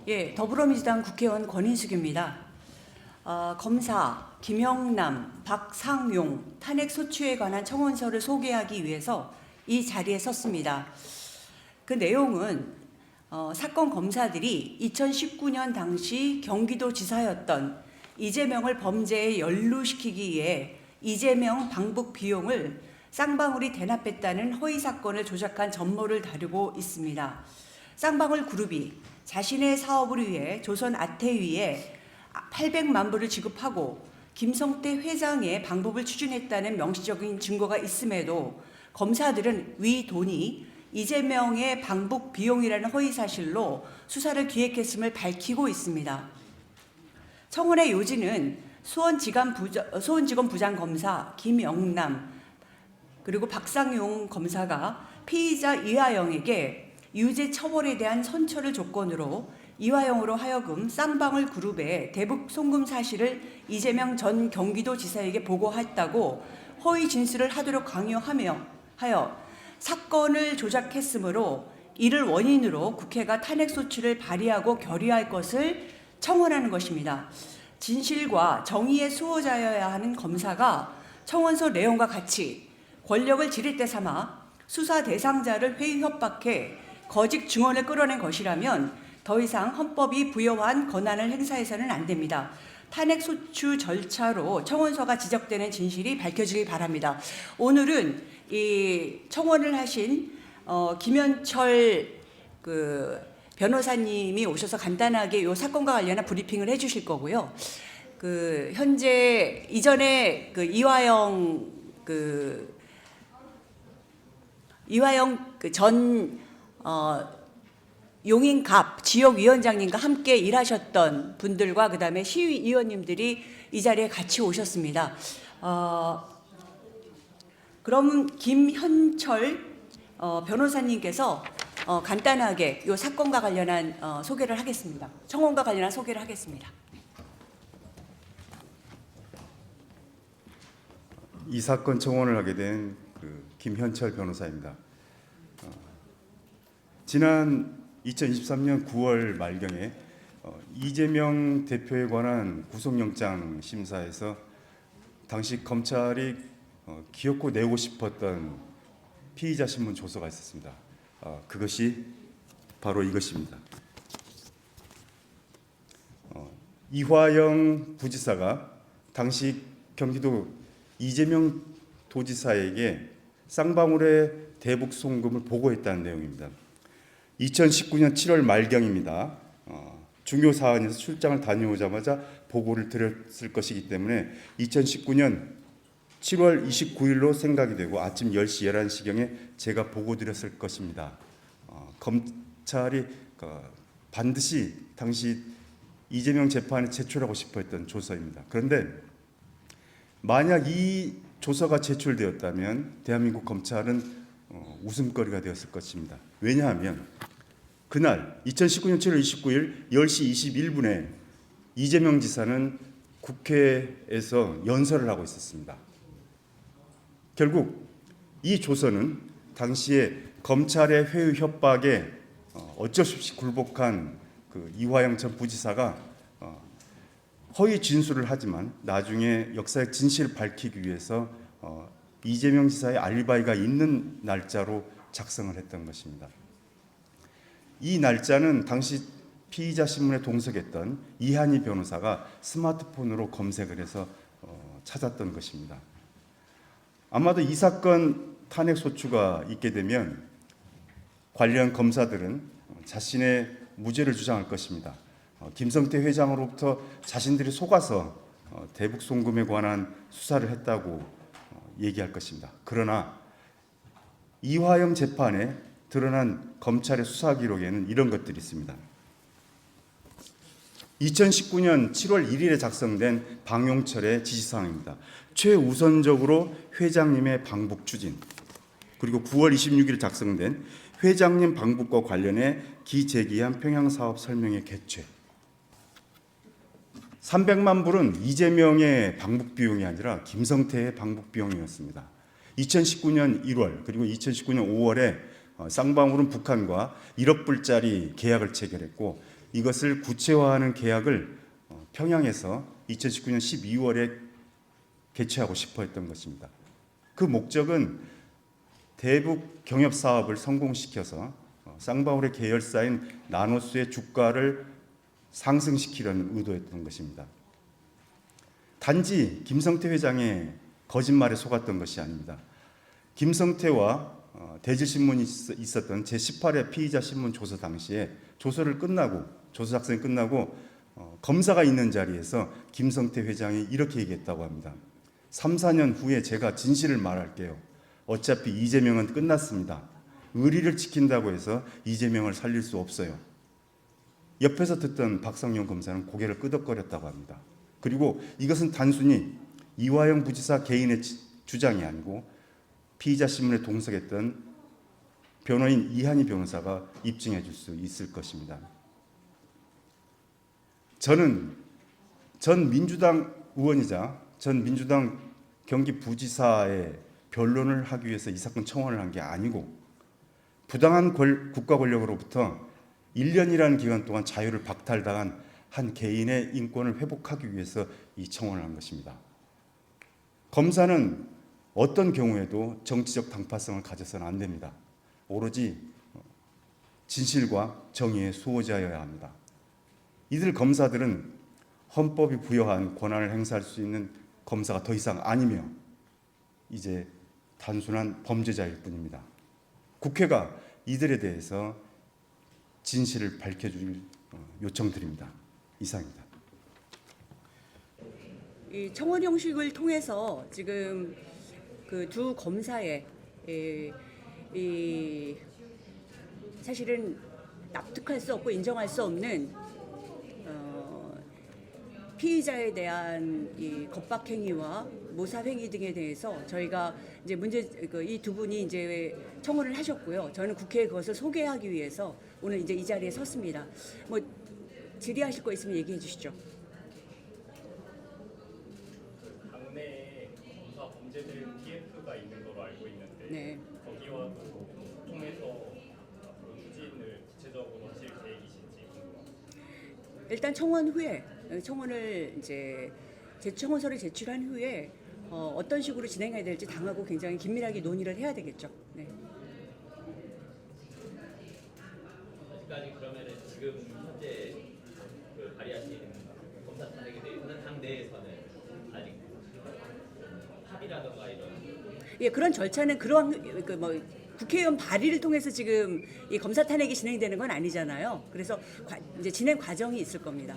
예, 더불어민주당 국회의원 권인숙입니다. 검사 김영남, 박상용 탄핵 소추에 관한 청원서를 소개하기 위해서 이 자리에 섰습니다. 그 내용은 사건 검사들이 2019년 당시 경기도지사였던 이재명을 범죄에 연루시키기 위해 이재명 방북 비용을 쌍방울이 대납했다는 허위 사건을 조작한 전모를 다루고 있습니다. 쌍방울 그룹이 자신의 사업을 위해 조선 아태위에 800만 불을 지급하고 김성태 회장의 방북을 추진했다는 명시적인 증거가 있음에도 검사들은 위 돈이 이재명의 방북 비용이라는 허위 사실로 수사를 기획했음을 밝히고 있습니다. 청원의 요지는 수원지검 부장검사 김영남 그리고 박상용 검사가 피의자 이화영에게 유죄 처벌에 대한 선처를 조건으로 이화영으로 하여금 쌍방울 그룹의 대북 송금 사실을 이재명 전 경기도지사에게 보고했다고 허위 진술을 하도록 강요하여 사건을 조작했으므로 이를 원인으로 국회가 탄핵소추를 발의하고 결의할 것을 청원하는 것입니다. 진실과 정의의 수호자여야 하는 검사가 청원서 내용과 같이 권력을 지렛대 삼아 수사 대상자를 회의 협박해 거짓 증언을 끌어낸 것이라면 더 이상 헌법이 부여한 권한을 행사해서는 안 됩니다. 탄핵소추 절차로 청원서가 지적되는 진실이 밝혀지길 바랍니다. 오늘은 이 청원을 하신 김현철 변호사님이 오셔서 간단하게 이 사건과 관련한 브리핑을 해주실 거고요. 현재 이전에 이화영 전 용인갑 지역위원장님과 함께 일하셨던 분들과 그다음에 시위위원님들이 이 자리에 같이 오셨습니다. 그럼 김현철 변호사님께서 간단하게 이 사건과 관련한 소개를 하겠습니다. 청원과 관련한 소개를 하겠습니다. 이 사건 청원을 하게 된 김현철 변호사입니다. 지난 2023년 9월 말경에 이재명 대표에 관한 구속영장 심사에서 당시 검찰이 기어코 내고 싶었던 피의자 신문 조서가 있었습니다. 그것이 바로 이것입니다. 이화영 부지사가 당시 경기도 이재명 도지사에게 쌍방울의 대북 송금을 보고했다는 내용입니다. 2019년 7월 말경입니다. 중요 사안에서 출장을 다녀오자마자 보고를 드렸을 것이기 때문에 2019년 7월 29일로 생각이 되고 아침 10시, 11시경에 제가 보고 드렸을 것입니다. 검찰이 반드시 당시 이재명 재판에 제출하고 싶어 했던 조서입니다. 그런데 만약 이 조서가 제출되었다면 대한민국 검찰은 웃음거리가 되었을 것입니다. 왜냐하면 그날 2019년 7월 29일 10시 21분에 이재명 지사는 국회에서 연설을 하고 있었습니다. 결국 이 조서는 당시에 검찰의 회유 협박에 어쩔 수 없이 굴복한 이화영 전 부지사가 허위 진술을 하지만 나중에 역사의 진실을 밝히기 위해서 이재명 지사의 알리바이가 있는 날짜로 작성을 했던 것입니다. 이 날짜는 당시 피의자 신문에 동석했던 이한희 변호사가 스마트폰으로 검색을 해서 찾았던 것입니다. 아마도 이 사건 탄핵 소추가 있게 되면 관련 검사들은 자신의 무죄를 주장할 것입니다. 김성태 회장으로부터 자신들이 속아서 대북 송금에 관한 수사를 했다고 얘기할 것입니다. 그러나 이화영 재판에 드러난 검찰의 수사 기록에는 이런 것들이 있습니다. 2019년 7월 1일에 작성된 방용철의 지시사항입니다. 최우선적으로 회장님의 방북 추진, 그리고 9월 26일 작성된 회장님 방북과 관련해 기재기한 평양사업 설명의 개최. 300만 불은 이재명의 방북 비용이 아니라 김성태의 방북 비용이었습니다. 2019년 1월 그리고 2019년 5월에 쌍방울은 북한과 1억 불짜리 계약을 체결했고 이것을 구체화하는 계약을 평양에서 2019년 12월에 개최하고 싶어 했던 것입니다. 그 목적은 대북 경협 사업을 성공시켜서 쌍방울의 계열사인 나노스의 주가를 상승시키려는 의도였던 것입니다. 단지 김성태 회장의 거짓말에 속았던 것이 아닙니다. 김성태와 대질신문이 있었던 제18회 피의자 신문 조서 당시에 조서 작성이 끝나고 검사가 있는 자리에서 김성태 회장이 이렇게 얘기했다고 합니다. 3, 4년 후에 제가 진실을 말할게요. 어차피 이재명은 끝났습니다. 의리를 지킨다고 해서 이재명을 살릴 수 없어요. 옆에서 듣던 박성용 검사는 고개를 끄덕거렸다고 합니다. 그리고 이것은 단순히 이화영 부지사 개인의 주장이 아니고 피의자 신문에 동석했던 변호인 이한희 변호사가 입증해 줄 수 있을 것입니다. 저는 전 민주당 의원이자 전 민주당 경기부지사의 변론을 하기 위해서 이 사건 청원을 한 게 아니고 부당한 국가 권력으로부터 1년이라는 기간 동안 자유를 박탈당한 한 개인의 인권을 회복하기 위해서 이 청원을 한 것입니다. 검사는 어떤 경우에도 정치적 당파성을 가져서는 안 됩니다. 오로지 진실과 정의의 수호자여야 합니다. 이들 검사들은 헌법이 부여한 권한을 행사할 수 있는 검사가 더 이상 아니며 이제 단순한 범죄자일 뿐입니다. 국회가 이들에 대해서 진실을 밝혀줄 요청드립니다. 이상입니다. 이 청원 형식을 통해서 지금 그 두 검사의 이 사실은 납득할 수 없고 인정할 수 없는 피의자에 대한 이 겁박 행위와 모사 행위 등에 대해서 저희가 이제 이 두 분이 이제 청원을 하셨고요. 저는 국회에 그것을 소개하기 위해서 오늘 이제 이 자리에 섰습니다. 뭐 질의하실 거 있으면 얘기해 주시죠. 당내에 검사 범죄들 TF가 있는 걸로 알고 있는데 네. 거기와도 통해서 앞으로 추진을 구체적으로 하실 계획이신지 궁금합니다. 일단 청원 후에 청원을 이제 청원서를 제출한 후에 어떤 식으로 진행해야 될지 당하고 굉장히 긴밀하게 논의를 해야 되겠죠. 네. 아직까지 그러면은 지금 현재 그 발의하신 검사 탄핵에 대해서는 당 내에서는 아직 합의라든가 이런 예, 그런 절차는 그러한 국회의원 발의를 통해서 지금 이 검사 탄핵이 진행되는 건 아니잖아요. 그래서 이제 진행 과정이 있을 겁니다.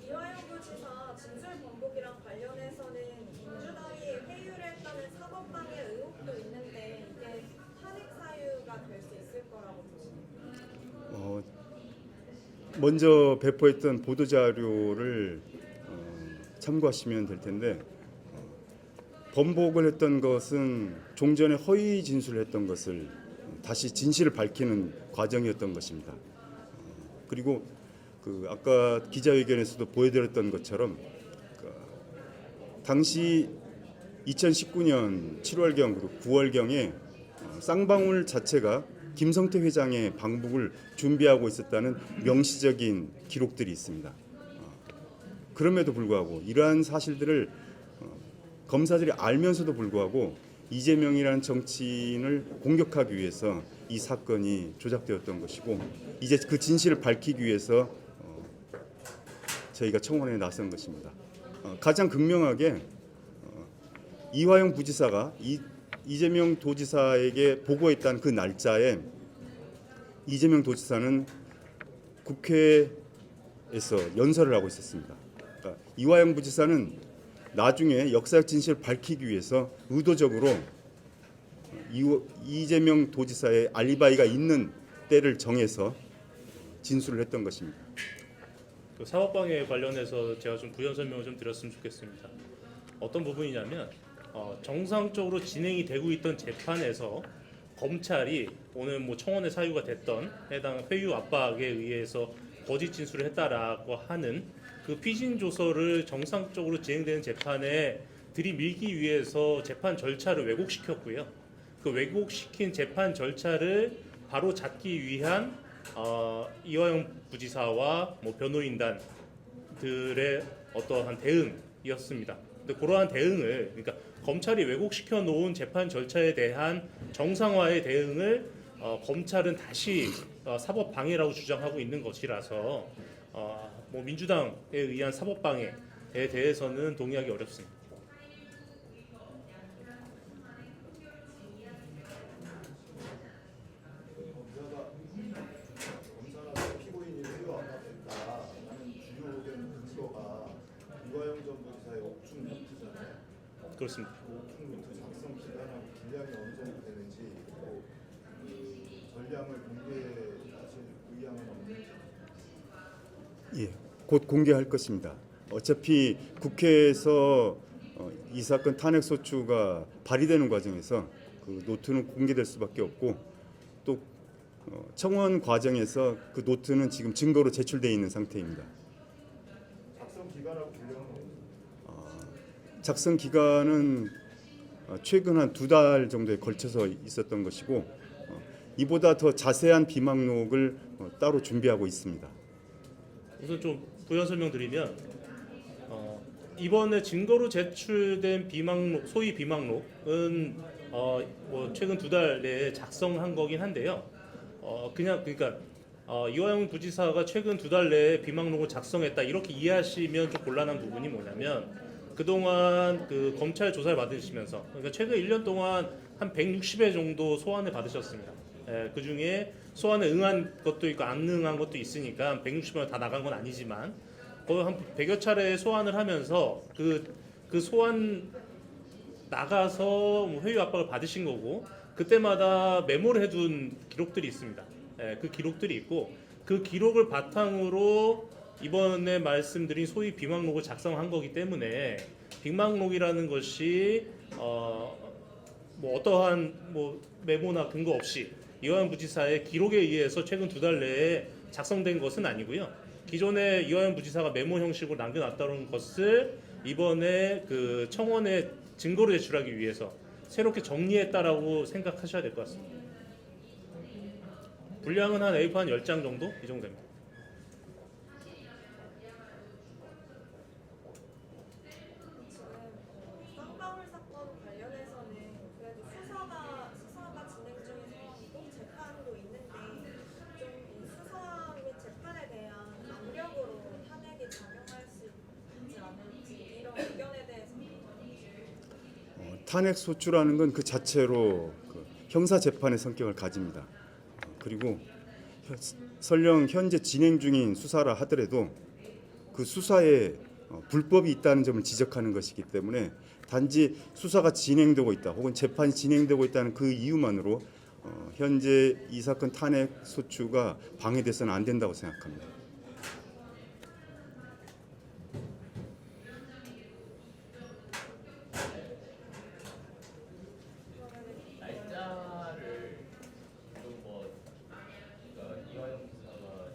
이화영 부지사 진술 번복이랑 관련해서는 민주당이 회유를 했다는 사법방해 의혹도 있는데 이게 탄핵 사유가 될 수 있을 거라고 보십니까? 먼저 배포했던 보도 자료를 참고하시면 될 텐데 번복을 했던 것은 종전에 허위 진술을 했던 것을 다시 진실을 밝히는 과정이었던 것입니다. 그리고 아까 기자회견에서도 보여드렸던 것처럼 당시 2019년 7월경 그리고 9월경에 쌍방울 자체가 김성태 회장의 방북을 준비하고 있었다는 명시적인 기록들이 있습니다. 그럼에도 불구하고 이러한 사실들을 검사들이 알면서도 불구하고 이재명이라는 정치인을 공격하기 위해서 이 사건이 조작되었던 것이고 이제 그 진실을 밝히기 위해서 저희가 청원에 나선 것입니다. 가장 극명하게 이화영 부지사가 이재명 도지사에게 보고했다는 그 날짜에 이재명 도지사는 국회에서 연설을 하고 있었습니다. 그러니까 이화영 부지사는 나중에 역사적 진실을 밝히기 위해서 의도적으로 이재명 도지사의 알리바이가 있는 때를 정해서 진술을 했던 것입니다. 그 사법방해 관련해서 제가 좀 부연 설명을 좀 드렸으면 좋겠습니다. 어떤 부분이냐면 정상적으로 진행이 되고 있던 재판에서 검찰이 오늘 뭐 청원의 사유가 됐던 해당 회유 압박에 의해서 거짓 진술을 했다라고 하는 그 피신 조서를 정상적으로 진행되는 재판에 들이밀기 위해서 재판 절차를 왜곡시켰고요. 그 왜곡시킨 재판 절차를 바로 잡기 위한 이화영 부지사와 뭐 변호인단들의 어떠한 대응이었습니다. 근데 그러한 대응을 그러니까 검찰이 왜곡시켜 놓은 재판 절차에 대한 정상화의 대응을 검찰은 다시 사법 방해라고 주장하고 있는 것이라서 뭐 민주당에 의한 사법 방해에 대해서는 동의하기 어렵습니다. 검사가 피고인이 회유 안 받겠다라는 주요된 근거가 이화영 전 부지사의 옥중 노트잖아요. 그렇습니다. 그 옥중 노트 작성 기간하고 분량이 어느 정도 되는지 그리고 그 전량을 공개하실 의향은 없는지. 예, 곧 공개할 것입니다. 어차피 국회에서 이 사건 탄핵 소추가 발의되는 과정에서 그 노트는 공개될 수밖에 없고 또 청원 과정에서 그 노트는 지금 증거로 제출돼 있는 상태입니다. 작성 기간하고 분량은 없는지. 작성 기간은 최근 한 2달 정도에 걸쳐서 있었던 것이고 이보다 더 자세한 비망록을 따로 준비하고 있습니다. 우선 좀 부연 설명드리면 이번에 증거로 제출된 비망록, 소위 비망록은 뭐 최근 2달 내에 작성한 거긴 한데요. 그러니까 이화영 부지사가 최근 2달 내에 비망록을 작성했다 이렇게 이해하시면 좀 곤란한 부분이 뭐냐면 그동안 그 검찰 조사를 받으시면서 그러니까 최근 1년 동안 한 160회 정도 소환을 받으셨습니다. 그 중에 소환에 응한 것도 있고 안 응한 것도 있으니까 160명 다 나간 건 아니지만 거의 한 100여 차례 소환을 하면서 그 소환 나가서 뭐 회유 압박을 받으신 거고 그때마다 메모를 해둔 기록들이 있습니다. 그 기록들이 있고 그 기록을 바탕으로 이번에 말씀드린 소위 비망록을 작성한 거기 때문에 비망록이라는 것이 뭐 어떠한 뭐 메모나 근거 없이 이화영 부지사의 기록에 의해서 최근 2달 내에 작성된 것은 아니고요. 기존에 이화영 부지사가 메모 형식으로 남겨놨다는 것을 이번에 그 청원에 증거로 제출하기 위해서 새롭게 정리했다라고 생각하셔야 될 것 같습니다. 분량은 한 A4 한 10장 정도? 이 정도 됩니다. 지금 쌍방울 사건 관련해서는 그래도 수사가 진행 중인 상황이고 재판도 있는데 좀 이 수사 및 재판에 대한 압력으로 탄핵이 작용할 수 있지 않을지 이런 의견에 대해서는 탄핵 소추라는 건 그 자체로 그 형사 재판의 성격을 가집니다. 그리고 설령 현재 진행 중인 수사라 하더라도 그 수사에 불법이 있다는 점을 지적하는 것이기 때문에 단지 수사가 진행되고 있다 혹은 재판이 진행되고 있다는 그 이유만으로 현재 이 사건 탄핵 소추가 방해돼서는 안 된다고 생각합니다. 날짜를 좀뭐 이화영 부사가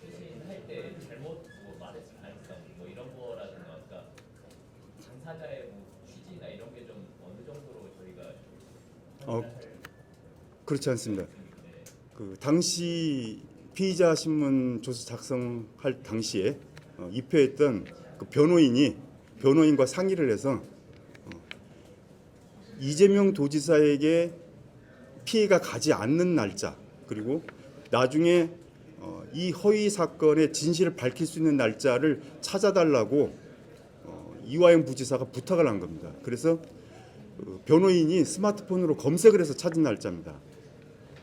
수신할 때 잘못 뭐 말했을 가능성 뭐 이런 거라든가 그러니까 당사자의 뭐 취지나 이런 게 좀 어느 정도로 저희가 그렇지 않습니다. 그 당시 피의자 신문 조서 작성할 당시에 입회했던 그 변호인과 상의를 해서 이재명 도지사에게 피해가 가지 않는 날짜 그리고 나중에 이 허위 사건의 진실을 밝힐 수 있는 날짜를 찾아달라고 이화영 부지사가 부탁을 한 겁니다. 그래서 변호인이 스마트폰으로 검색을 해서 찾은 날짜입니다.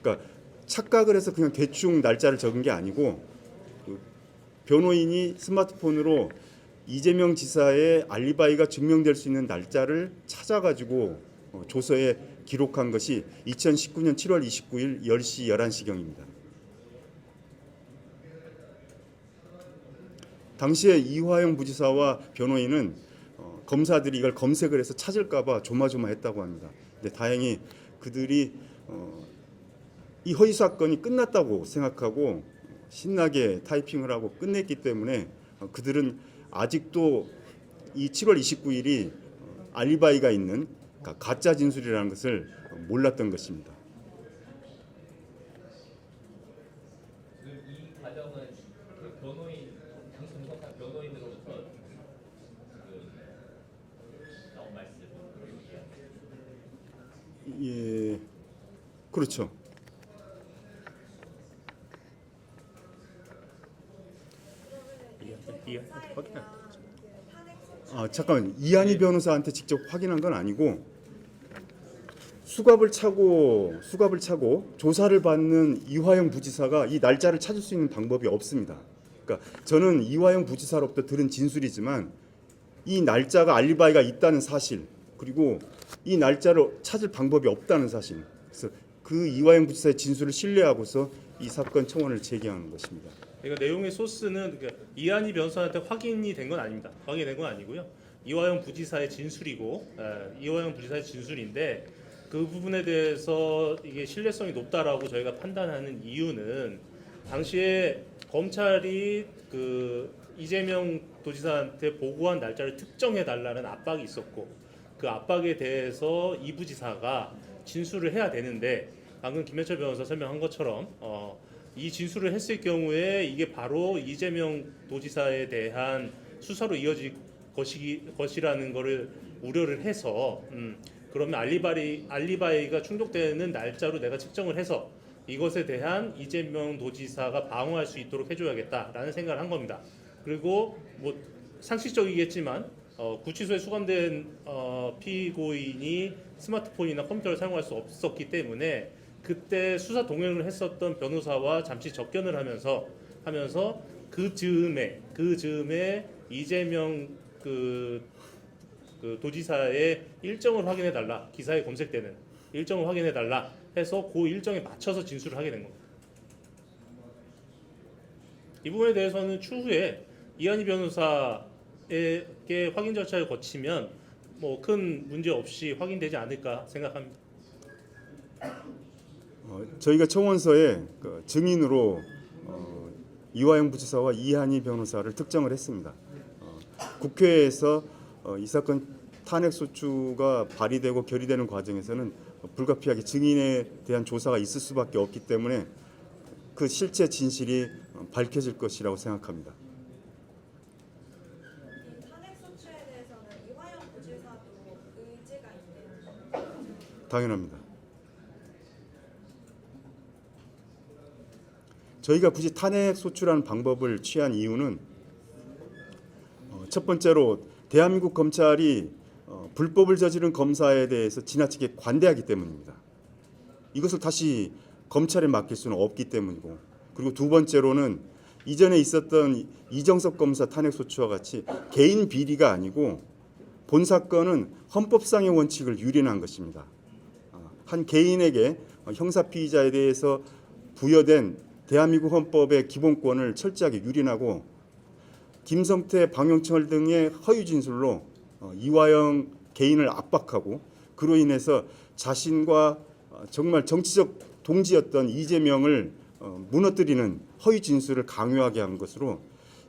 그러니까 착각을 해서 그냥 대충 날짜를 적은 게 아니고 변호인이 스마트폰으로 이재명 지사의 알리바이가 증명될 수 있는 날짜를 찾아가지고 조서에 기록한 것이 2019년 7월 29일 10시 11시경입니다. 당시에 이화영 부지사와 변호인은 검사들이 이걸 검색을 해서 찾을까 봐 조마조마했다고 합니다. 근데 다행히 그들이 이 허위 사건이 끝났다고 생각하고 신나게 타이핑을 하고 끝냈기 때문에 그들은 아직도 이 7월 29일이 알리바이가 있는 가짜 진술이라는 것을 몰랐던 것입니다. 예, 그렇죠. 확인. 잠깐만, 이한희 변호사한테 직접 확인한 건 아니고 수갑을 차고 조사를 받는 이화영 부지사가 이 날짜를 찾을 수 있는 방법이 없습니다. 그러니까 저는 이화영 부지사로부터 들은 진술이지만 이 날짜가 알리바이가 있다는 사실, 그리고 이 날짜를 찾을 방법이 없다는 사실, 그래서 그 이화영 부지사의 진술을 신뢰하고서 이 사건 청원을 제기한 것입니다. 그러니까 내용의 소스는 그러니까 이한희 변호사한테 확인이 된 건 아닙니다. 확인된 건 아니고요. 이화영 부지사의 진술이고, 이화영 부지사의 진술인데 그 부분에 대해서 이게 신뢰성이 높다라고 저희가 판단하는 이유는 당시에 검찰이 그 이재명 도지사한테 보고한 날짜를 특정해 달라는 압박이 있었고, 그 압박에 대해서 이 부지사가 진술을 해야 되는데 방금 김현철 변호사 설명한 것처럼 이 진술을 했을 경우에 이게 바로 이재명 도지사에 대한 수사로 이어질 것이라는 것을 우려를 해서 그러면 알리바이가 충족되는 날짜로 내가 측정을 해서 이것에 대한 이재명 도지사가 방어할 수 있도록 해줘야겠다라는 생각을 한 겁니다. 그리고 뭐 상식적이겠지만 구치소에 수감된 피고인이 스마트폰이나 컴퓨터를 사용할 수 없었기 때문에 그때 수사 동행을 했었던 변호사와 잠시 접견을 하면서 그 즈음에 이재명 그 도지사의 일정을 확인해 달라, 기사에 검색되는 일정을 확인해 달라 해서 그 일정에 맞춰서 진술을 하게 된 겁니다. 이 부분에 대해서는 추후에 이한희 변호사에게 확인 절차를 거치면 뭐 큰 문제 없이 확인되지 않을까 생각합니다. 저희가 청원서에 그 증인으로 이화영 부지사와 이한희 변호사를 특정을 했습니다. 국회에서 이 사건 탄핵소추가 발의되고 결의되는 과정에서는 불가피하게 증인에 대한 조사가 있을 수밖에 없기 때문에 그 실제 진실이 밝혀질 것이라고 생각합니다. 이 탄핵 소추에 대해서는 이화영 부지사도 의지가 있대요. 당연합니다. 저희가 굳이 탄핵소추라는 방법을 취한 이유는 첫 번째로 대한민국 검찰이 불법을 저지른 검사에 대해서 지나치게 관대하기 때문입니다. 이것을 다시 검찰에 맡길 수는 없기 때문이고, 그리고 두 번째로는 이전에 있었던 이정석 검사 탄핵소추와 같이 개인 비리가 아니고 본 사건은 헌법상의 원칙을 유린한 것입니다. 한 개인에게 형사피의자에 대해서 부여된 대한민국 헌법의 기본권을 철저하게 유린하고 김성태, 방영철 등의 허위 진술로 이화영 개인을 압박하고 그로 인해서 자신과 정말 정치적 동지였던 이재명을 무너뜨리는 허위 진술을 강요하게 한 것으로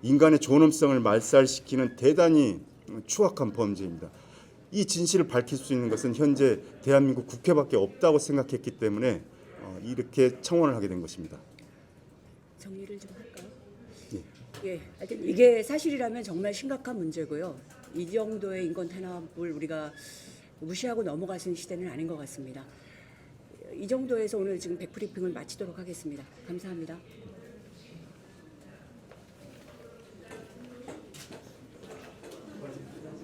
인간의 존엄성을 말살시키는 대단히 추악한 범죄입니다. 이 진실을 밝힐 수 있는 것은 현재 대한민국 국회밖에 없다고 생각했기 때문에 이렇게 청원을 하게 된 것입니다. 정리를 좀 할까요? 예. 예, 하여튼 이게 사실이라면 정말 심각한 문제고요. 이 정도의 인권 탄압을 우리가 무시하고 넘어갈 수 있는 시대는 아닌 것 같습니다. 이 정도에서 오늘 지금 백브리핑을 마치도록 하겠습니다. 감사합니다.